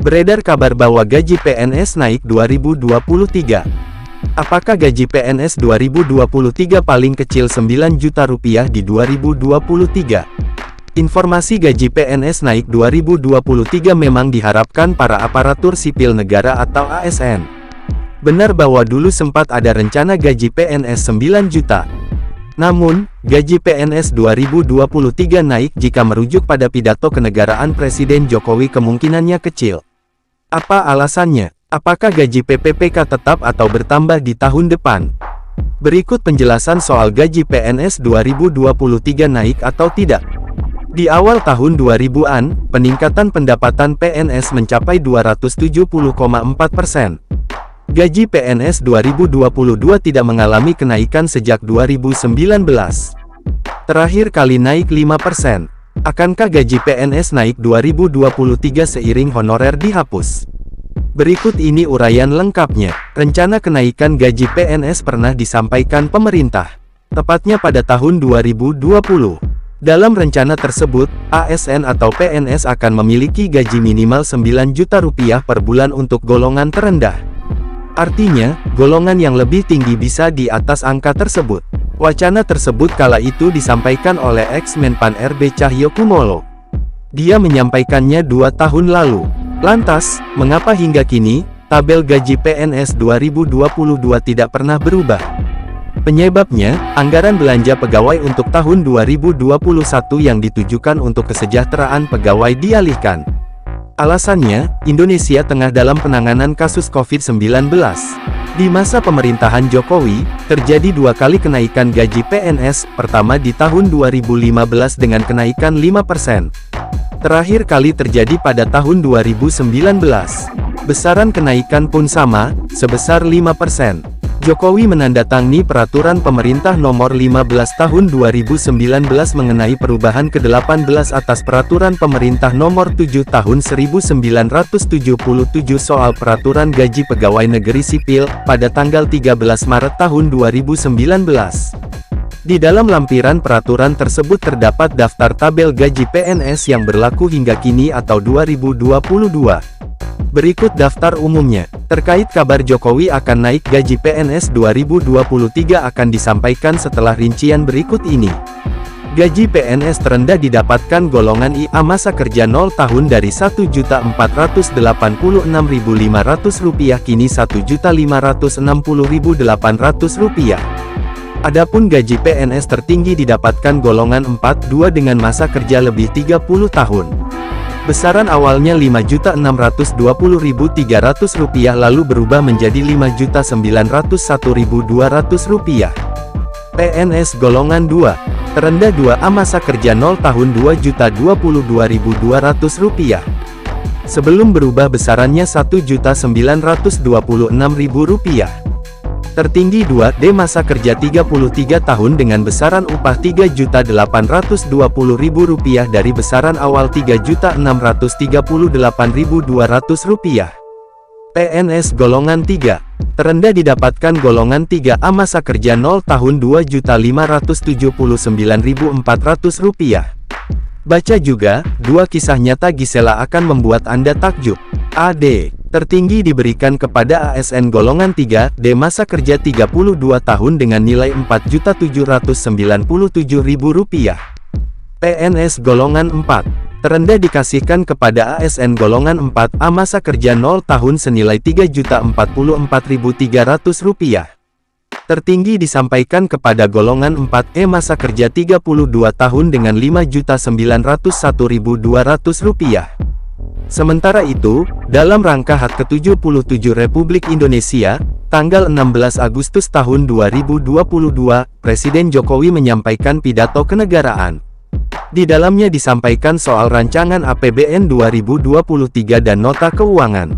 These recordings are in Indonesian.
Beredar kabar bahwa gaji PNS naik 2023. Apakah gaji PNS 2023 paling kecil 9 juta rupiah di 2023? Informasi gaji PNS naik 2023 memang diharapkan para aparatur sipil negara atau ASN. Benar bahwa dulu sempat ada rencana gaji PNS 9 juta. Namun, gaji PNS 2023 naik jika merujuk pada pidato kenegaraan Presiden Jokowi kemungkinannya kecil. Apa alasannya? Apakah gaji PPPK tetap atau bertambah di tahun depan? Berikut penjelasan soal gaji PNS 2023 naik atau tidak. Di awal tahun 2000-an, peningkatan pendapatan PNS mencapai 270,4%. Gaji PNS 2022 tidak mengalami kenaikan sejak 2019. Terakhir kali naik 5%. Akankah gaji PNS naik 2023 seiring honorer dihapus? Berikut ini uraian lengkapnya. Rencana kenaikan gaji PNS pernah disampaikan pemerintah, tepatnya pada tahun 2020. Dalam rencana tersebut, ASN atau PNS akan memiliki gaji minimal 9 juta rupiah per bulan untuk golongan terendah. Artinya, golongan yang lebih tinggi bisa di atas angka tersebut. Wacana tersebut kala itu disampaikan oleh ex-Menpan RB Cahyokumolo. Dia menyampaikannya 2 tahun lalu. Lantas, mengapa hingga kini, tabel gaji PNS 2022 tidak pernah berubah? Penyebabnya, anggaran belanja pegawai untuk tahun 2021 yang ditujukan untuk kesejahteraan pegawai dialihkan. Alasannya, Indonesia tengah dalam penanganan kasus COVID-19. Di masa pemerintahan Jokowi, terjadi 2 kali kenaikan gaji PNS, pertama di tahun 2015 dengan kenaikan 5%. Terakhir kali terjadi pada tahun 2019. Besaran kenaikan pun sama, sebesar 5%. Jokowi menandatangani Peraturan Pemerintah Nomor 15 Tahun 2019 mengenai perubahan ke-18 atas Peraturan Pemerintah Nomor 7 Tahun 1977 soal Peraturan Gaji Pegawai Negeri Sipil, pada tanggal 13 Maret tahun 2019. Di dalam lampiran peraturan tersebut terdapat daftar tabel gaji PNS yang berlaku hingga kini atau 2022. Berikut daftar umumnya. Terkait kabar Jokowi akan naik gaji PNS 2023 akan disampaikan setelah rincian berikut ini. Gaji PNS terendah didapatkan golongan IA masa kerja 0 tahun dari Rp1.486.500 kini Rp1.560.800. Adapun gaji PNS tertinggi didapatkan golongan 4-2 dengan masa kerja lebih 30 tahun. Besaran awalnya Rp5.620.300 lalu berubah menjadi Rp5.901.200. PNS golongan 2, terendah 2A masa kerja 0 tahun Rp2.022.200. Sebelum berubah besarannya Rp1.926.000. Tertinggi 2D masa kerja 33 tahun dengan besaran upah Rp3.820.000 dari besaran awal Rp3.638.200. PNS golongan 3, terendah didapatkan golongan 3A masa kerja 0 tahun Rp2.579.400. Baca juga, 2 kisah nyata Gisela akan membuat Anda takjub. AD, tertinggi diberikan kepada ASN golongan 3D masa kerja 32 tahun dengan nilai Rp4.797.000. PNS golongan 4, terendah dikasihkan kepada ASN golongan 4A masa kerja 0 tahun senilai Rp3.044.300. Tertinggi disampaikan kepada golongan 4E masa kerja 32 tahun dengan Rp5.901.200. Sementara itu, dalam rangka HUT ke-77 Republik Indonesia, tanggal 16 Agustus tahun 2022, Presiden Jokowi menyampaikan pidato kenegaraan. Di dalamnya disampaikan soal rancangan APBN 2023 dan nota keuangan.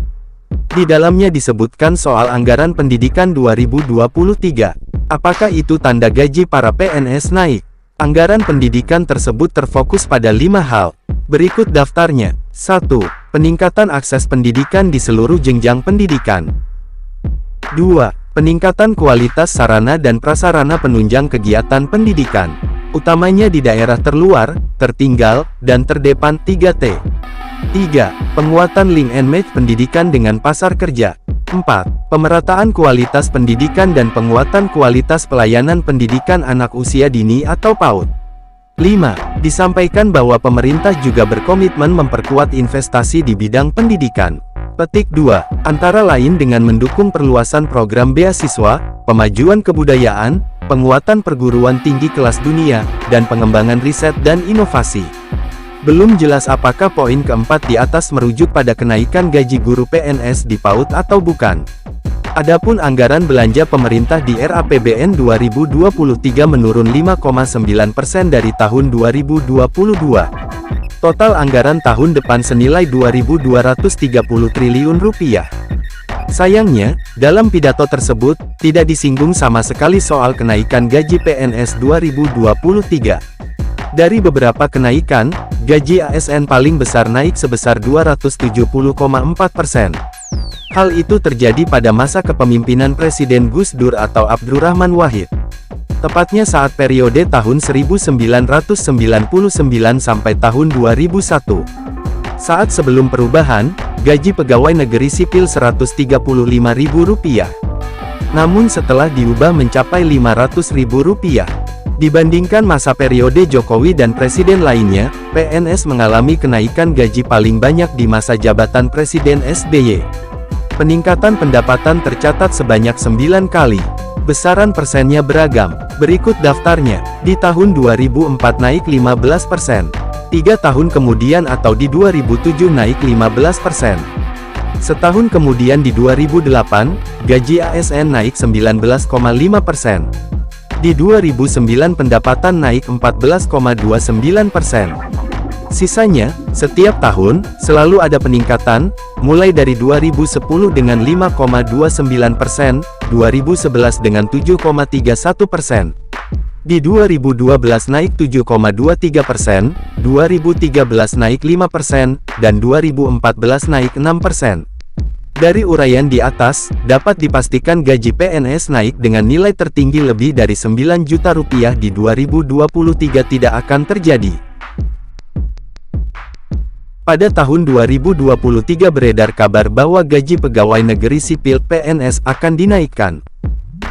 Di dalamnya disebutkan soal anggaran pendidikan 2023. Apakah itu tanda gaji para PNS naik? Anggaran pendidikan tersebut terfokus pada 5 hal. Berikut daftarnya. 1. Peningkatan akses pendidikan di seluruh jenjang pendidikan. 2. Peningkatan kualitas sarana dan prasarana penunjang kegiatan pendidikan, utamanya di daerah terluar, tertinggal, dan terdepan 3T. 3. Penguatan link and match pendidikan dengan pasar kerja. 4. Pemerataan kualitas pendidikan dan penguatan kualitas pelayanan pendidikan anak usia dini atau PAUD. 5. Disampaikan bahwa pemerintah juga berkomitmen memperkuat investasi di bidang pendidikan. Petik 2. Antara lain dengan mendukung perluasan program beasiswa, pemajuan kebudayaan, penguatan perguruan tinggi kelas dunia, dan pengembangan riset dan inovasi. Belum jelas apakah poin keempat di atas merujuk pada kenaikan gaji guru PNS di PAUD atau bukan. Adapun anggaran belanja pemerintah di RAPBN 2023 menurun 5,9% dari tahun 2022. Total anggaran tahun depan senilai Rp2.230 triliun. Sayangnya, dalam pidato tersebut, tidak disinggung sama sekali soal kenaikan gaji PNS 2023. Dari beberapa kenaikan, gaji ASN paling besar naik sebesar 270,4%. Hal itu terjadi pada masa kepemimpinan Presiden Gus Dur atau Abdurrahman Wahid. Tepatnya saat periode tahun 1999 sampai tahun 2001. Saat sebelum perubahan, gaji pegawai negeri sipil Rp135.000. Namun setelah diubah mencapai Rp500.000. Dibandingkan masa periode Jokowi dan presiden lainnya, PNS mengalami kenaikan gaji paling banyak di masa jabatan Presiden SBY. Peningkatan pendapatan tercatat sebanyak 9 kali. Besaran persennya beragam, berikut daftarnya. Di tahun 2004 naik 15%. 3 tahun kemudian atau di 2007 naik 15%. Setahun kemudian di 2008, gaji ASN naik 19,5%. Di 2009 pendapatan naik 14,29%. Sisanya, setiap tahun, selalu ada peningkatan, mulai dari 2010 dengan 5,29%, 2011 dengan 7,31%. Di 2012 naik 7,23%, 2013 naik 5%, dan 2014 naik 6%. Dari uraian di atas, dapat dipastikan gaji PNS naik dengan nilai tertinggi lebih dari Rp9 juta di 2023 tidak akan terjadi. Pada tahun 2023 beredar kabar bahwa gaji pegawai negeri sipil PNS akan dinaikkan.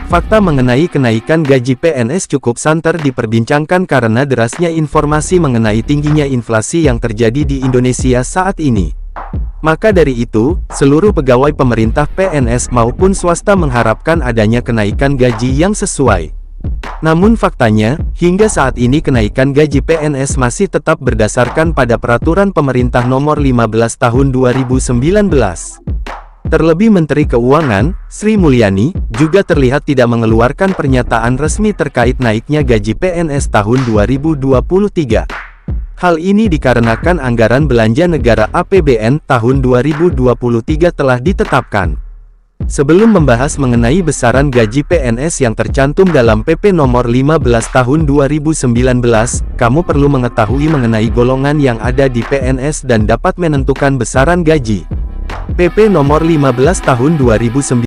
Fakta mengenai kenaikan gaji PNS cukup santer diperbincangkan karena derasnya informasi mengenai tingginya inflasi yang terjadi di Indonesia saat ini. Maka dari itu, seluruh pegawai pemerintah PNS maupun swasta mengharapkan adanya kenaikan gaji yang sesuai. Namun faktanya, hingga saat ini kenaikan gaji PNS masih tetap berdasarkan pada Peraturan Pemerintah Nomor 15 Tahun 2019. Terlebih Menteri Keuangan, Sri Mulyani, juga terlihat tidak mengeluarkan pernyataan resmi terkait naiknya gaji PNS tahun 2023. Hal ini dikarenakan anggaran belanja negara APBN tahun 2023 telah ditetapkan. Sebelum membahas mengenai besaran gaji PNS yang tercantum dalam PP Nomor 15 Tahun 2019, kamu perlu mengetahui mengenai golongan yang ada di PNS dan dapat menentukan besaran gaji. PP Nomor 15 Tahun 2019